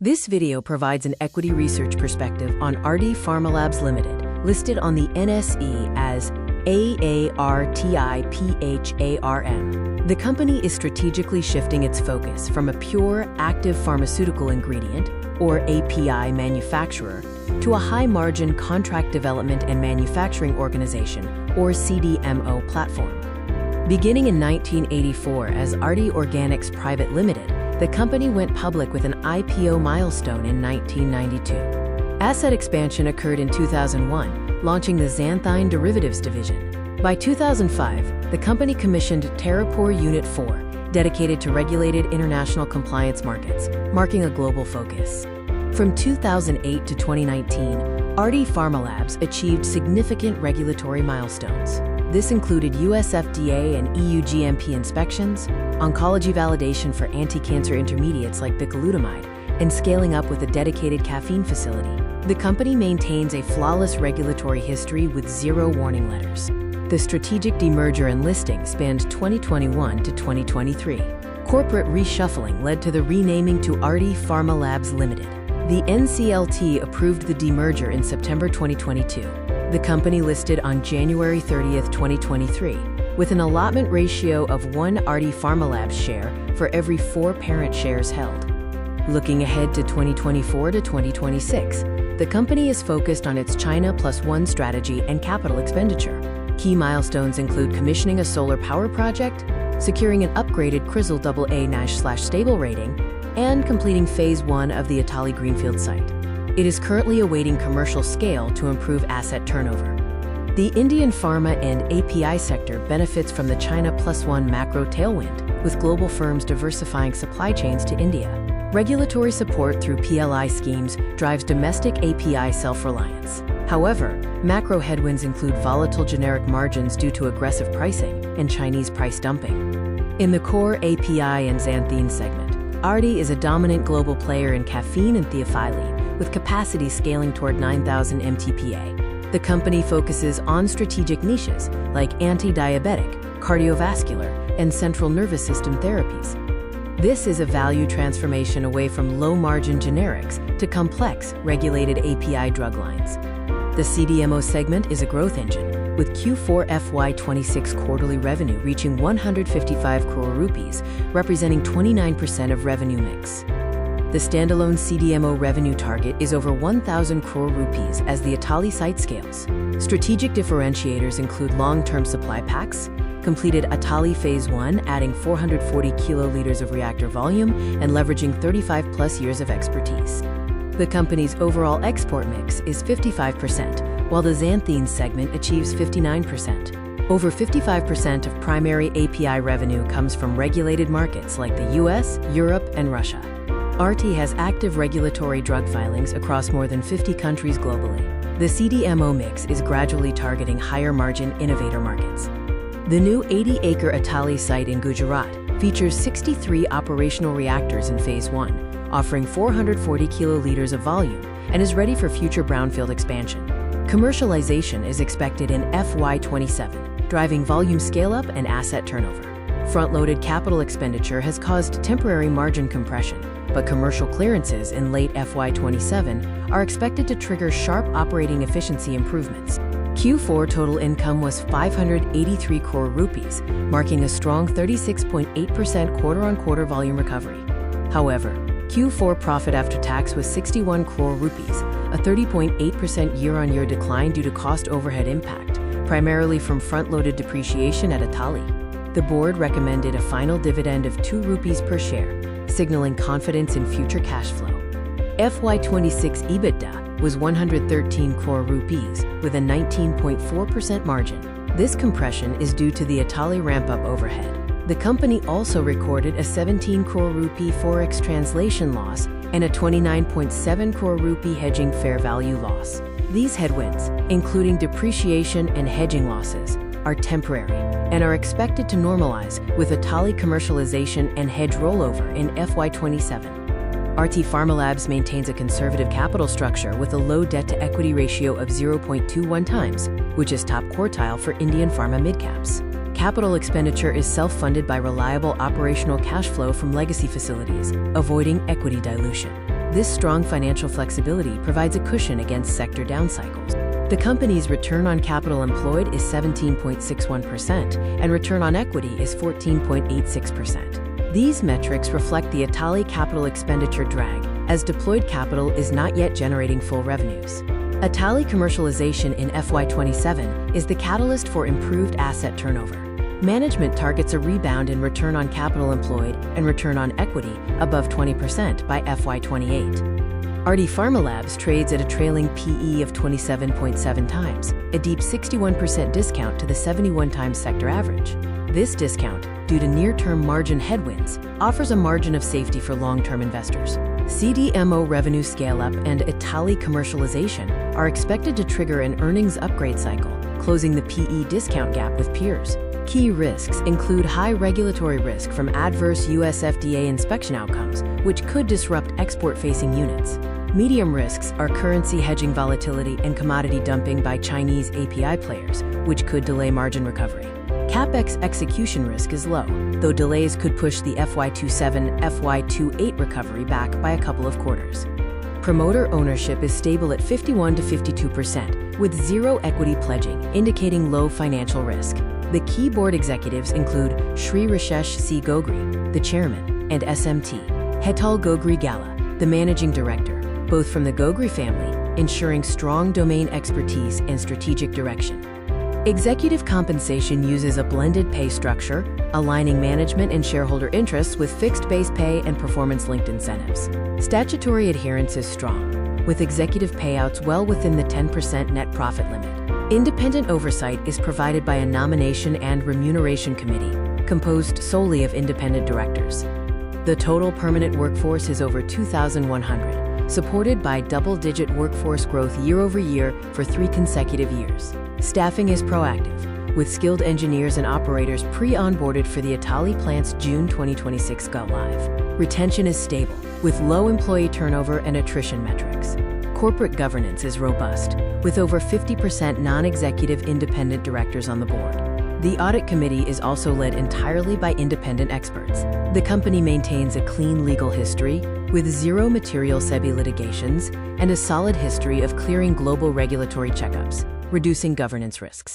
This video provides an equity research perspective on Aarti Pharmalabs Limited, listed on the NSE as AARTIPHARM. The company is strategically shifting its focus from a pure active pharmaceutical ingredient, or API manufacturer, to a high-margin contract development and manufacturing organization, or CDMO platform. Beginning in 1984 as Aarti Organics Private Limited, the company went public with an IPO milestone in 1992. Asset expansion occurred in 2001, launching the xanthine derivatives division. By 2005, the company commissioned Terrapure Unit 4, dedicated to regulated international compliance markets, marking a global focus. From 2008 to 2019, Aarti Pharmalabs achieved significant regulatory milestones. This included US FDA and EU GMP inspections, oncology validation for anti-cancer intermediates like bicalutamide, and scaling up with a dedicated caffeine facility. The company maintains a flawless regulatory history with 0 warning letters. The strategic demerger and listing spanned 2021 to 2023. Corporate reshuffling led to the renaming to Aarti Pharmalabs Limited. The NCLT approved the demerger in September 2022. The company listed on January 30, 2023, with an allotment ratio of 1 Aarti Pharmalabs share for every 4 parent shares held. Looking ahead to 2024 to 2026, the company is focused on its China Plus One strategy and capital expenditure. Key milestones include commissioning a solar power project, securing an upgraded CRISIL AA NASH/stable rating, and completing Phase 1 of the Italy Greenfield site. It is currently awaiting commercial scale to improve asset turnover. The Indian pharma and API sector benefits from the China Plus One macro tailwind, with global firms diversifying supply chains to India. Regulatory support through PLI schemes drives domestic API self-reliance. However, macro headwinds include volatile generic margins due to aggressive pricing and Chinese price dumping. In the core API and xanthine segment, Aarti is a dominant global player in caffeine and theophylline, with capacity scaling toward 9,000 mTPA. The company focuses on strategic niches like anti-diabetic, cardiovascular, and central nervous system therapies. This is a value transformation away from low-margin generics to complex, regulated API drug lines. The CDMO segment is a growth engine, with Q4 FY26 quarterly revenue reaching 155 crore rupees, representing 29% of revenue mix. The standalone CDMO revenue target is over 1,000 crore rupees as the Italy site scales. Strategic differentiators include long-term supply packs, completed Italy Phase 1 adding 440 kiloliters of reactor volume and leveraging 35+ years of expertise. The company's overall export mix is 55%, while the xanthine segment achieves 59%. Over 55% of primary API revenue comes from regulated markets like the US, Europe, and Russia. Aarti has active regulatory drug filings across more than 50 countries globally. The CDMO mix is gradually targeting higher-margin innovator markets. The new 80-acre Italy site in Gujarat features 63 operational reactors in Phase 1, offering 440 kiloliters of volume, and is ready for future brownfield expansion. Commercialization is expected in FY27, driving volume scale-up and asset turnover. Front-loaded capital expenditure has caused temporary margin compression, but commercial clearances in late FY27 are expected to trigger sharp operating efficiency improvements. Q4 total income was 583 crore rupees, marking a strong 36.8% quarter-on-quarter volume recovery. However, Q4 profit after tax was 61 crore rupees, a 30.8% year-on-year decline due to cost overhead impact, primarily from front-loaded depreciation at Italy. The board recommended a final dividend of 2 rupees per share, signaling confidence in future cash flow. FY26 EBITDA was 113 crore rupees with a 19.4% margin. This compression is due to the Italy ramp-up overhead. The company also recorded a 17 crore rupee forex translation loss and a 29.7 crore rupee hedging fair value loss. These headwinds, including depreciation and hedging losses, are temporary and are expected to normalize with Italy commercialization and hedge rollover in FY27. Aarti Pharmalabs maintains a conservative capital structure with a low debt-to-equity ratio of 0.21 times, which is top quartile for Indian pharma midcaps. Capital expenditure is self-funded by reliable operational cash flow from legacy facilities, avoiding equity dilution. This strong financial flexibility provides a cushion against sector down cycles. The company's return on capital employed is 17.61% and return on equity is 14.86%. These metrics reflect the Aarti capital expenditure drag, as deployed capital is not yet generating full revenues. Aarti commercialization in FY27 is the catalyst for improved asset turnover. Management targets a rebound in return on capital employed and return on equity above 20% by FY28. Aarti Pharmalabs trades at a trailing PE of 27.7 times, a deep 61% discount to the 71 times sector average. This discount, due to near-term margin headwinds, offers a margin of safety for long-term investors. CDMO revenue scale-up and Aarti commercialization are expected to trigger an earnings upgrade cycle, closing the PE discount gap with peers. Key risks include high regulatory risk from adverse US FDA inspection outcomes, which could disrupt export-facing units. Medium risks are currency hedging volatility and commodity dumping by Chinese API players, which could delay margin recovery. CapEx execution risk is low, though delays could push the FY27-FY28 recovery back by a couple of quarters. Promoter ownership is stable at 51 to 52%, with zero equity pledging, indicating low financial risk. The key board executives include Shri Rashesh C. Gogri, the chairman, and SMT Hetal Gogri Gala, the managing director, both from the Gogri family, ensuring strong domain expertise and strategic direction. Executive compensation uses a blended pay structure, aligning management and shareholder interests with fixed base pay and performance-linked incentives. Statutory adherence is strong, with executive payouts well within the 10% net profit limit. Independent oversight is provided by a nomination and remuneration committee, composed solely of independent directors. The total permanent workforce is over 2,100, supported by double-digit workforce growth year-over-year for 3 consecutive years. Staffing is proactive, with skilled engineers and operators pre-onboarded for the Aarti plant's June 2026 go-live. Retention is stable, with low employee turnover and attrition metrics. Corporate governance is robust, with over 50% non-executive independent directors on the board. The audit committee is also led entirely by independent experts. The company maintains a clean legal history, with 0 material SEBI litigations and a solid history of clearing global regulatory checkups, reducing governance risks.